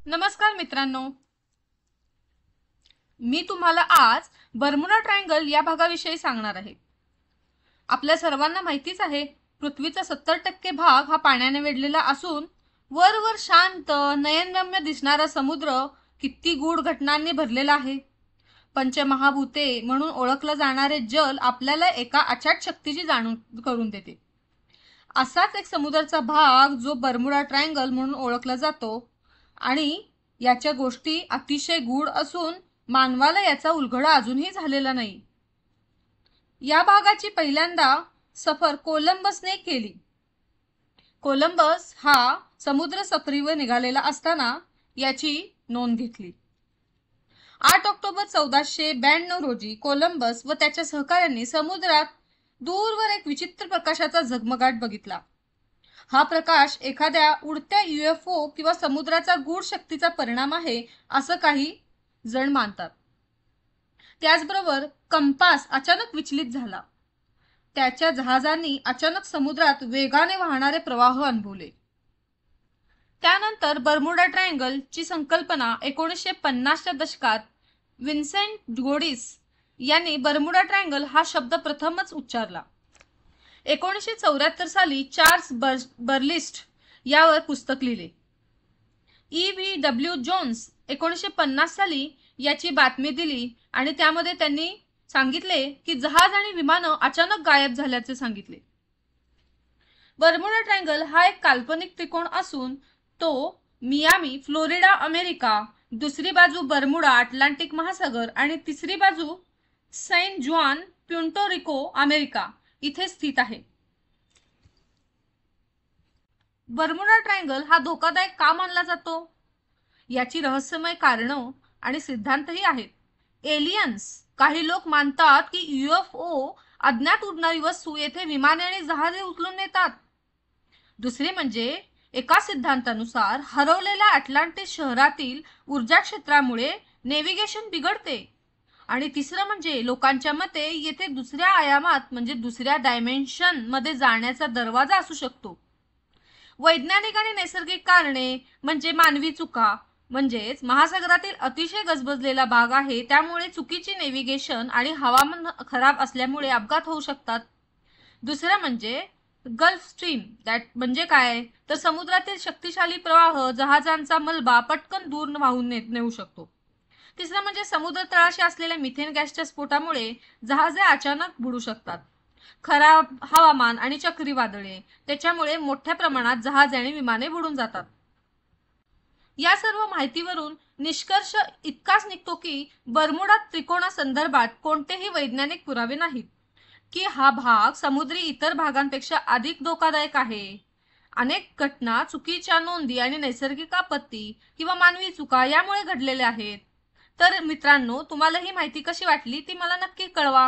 नमस्कार मित्रांनो, मी तुम्हाला आज बर्मुडा ट्रायंगल या भागाविषयी सांगणार आहे। आपल्या सर्वांना माहितीच आहे, पृथ्वीचा 70% भाग हा पाण्याने वेढलेला असून वर शांत नयनरम्य दिसणारा समुद्र किती गूढ घटनांनी भरलेला आहे। पंचमहाभूते म्हणून ओळखले जाणारे जल आपल्याला एका अचाट शक्तीची जाणीव करून देते। असाच एक समुद्राचा भाग जो बर्मुडा ट्रायंगल म्हणून ओळखला जातो आणि याच्या गोष्टी अतिशय गूढ असून मानवाला याचा उलगडा अजूनही झालेला नाही। या भागाची पहिल्यांदा सफर कोलंबसने केली। कोलंबस हा समुद्र सफरीवर निघालेला असताना याची नोंद घेतली। 8 ऑक्टोबर 1492 रोजी कोलंबस व त्याच्या सहकाऱ्यांनी समुद्रात दूरवर एक विचित्र प्रकाशाचा झगमगाट बघितला। हा प्रकाश एखाद्या उडत्या यूएफओ किंवा समुद्राचा गूढ शक्तीचा परिणाम आहे असं काही जण मानतात। त्याचबरोबर कंपास अचानक विचलित झाला। त्याच्या जहाजांनी अचानक समुद्रात वेगाने वाहणारे प्रवाह अनुभवले। त्यानंतर बर्मुडा ट्रायंगल ची संकल्पना 1950 च्या दशकात विन्सेंट गोडिस यांनी बर्मुडा ट्रायंगल हा शब्द प्रथमच उच्चारला। 1974 साली चार्ल्स बर्लिस्ट यावर पुस्तक लिहिले। EVW जोन्स 1950 साली याची बातमी दिली आणि त्यामध्ये त्यांनी सांगितले की जहाज आणि विमानं अचानक गायब झाल्याचे सांगितले। बर्मुडा ट्रायंगल हा एक काल्पनिक त्रिकोण असून तो मियामी फ्लोरिडा अमेरिका, दुसरी बाजू बर्मुडा अटलांटिक महासागर आणि तिसरी बाजू सैन जुआन प्युर्टो रिको अमेरिका इथे स्थित आहे। बर्मुडा ट्रायंगल हा धोकादायक का मानला जातो? याची रहस्यमय कारणं आणि सिद्धांतही आहेत। एलियन्स, काही लोक मानतात की यूएफओ अज्ञात उडणारी वस्तू येथे विमाने आणि जहाजे उचलून नेतात। दुसरे म्हणजे एका सिद्धांतानुसार हरवलेल्या अटलांटिस शहरातील ऊर्जा क्षेत्रामुळे नेव्हिगेशन बिघडते आणि तिसरं म्हणजे लोकांच्या मते येथे दुसऱ्या आयामात म्हणजे दुसऱ्या डायमेन्शन मध्ये जाण्याचा दरवाजा असू शकतो। वैज्ञानिक आणि नैसर्गिक कारणे म्हणजे मानवी चुका, म्हणजेच महासागरातील अतिशय गजबजलेला भाग आहे त्यामुळे चुकीची नेव्हिगेशन आणि हवामान खराब असल्यामुळे अपघात होऊ शकतात। दुसरं म्हणजे गल्फ स्ट्रीम, दॅट म्हणजे काय तर समुद्रातील शक्तिशाली प्रवाह जहाजांचा मलबा पटकन दूर वाहून नेऊ शकतो। तिसरं म्हणजे समुद्र तळाशी असलेल्या मिथेन गॅसच्या स्फोटामुळे जहाजे अचानक बुडू शकतात। खराब हवामान आणि चक्रीवादळे त्याच्यामुळे मोठ्या प्रमाणात जहाजे आणि विमाने बुडून जातात। या सर्व माहितीवरून निष्कर्ष इतकाच निघतो की बर्मुडा त्रिकोणासंदर्भात कोणतेही वैज्ञानिक पुरावे नाहीत की हा भाग समुद्री इतर भागांपेक्षा अधिक धोकादायक आहे। अनेक घटना चुकीच्या नोंदी आणि नैसर्गिक आपत्ती किंवा मानवी चुका यामुळे घडलेल्या आहेत। तर मित्रांनो, तुम्हाला ही माहिती कशी वाटली ती मला नक्की कळवा।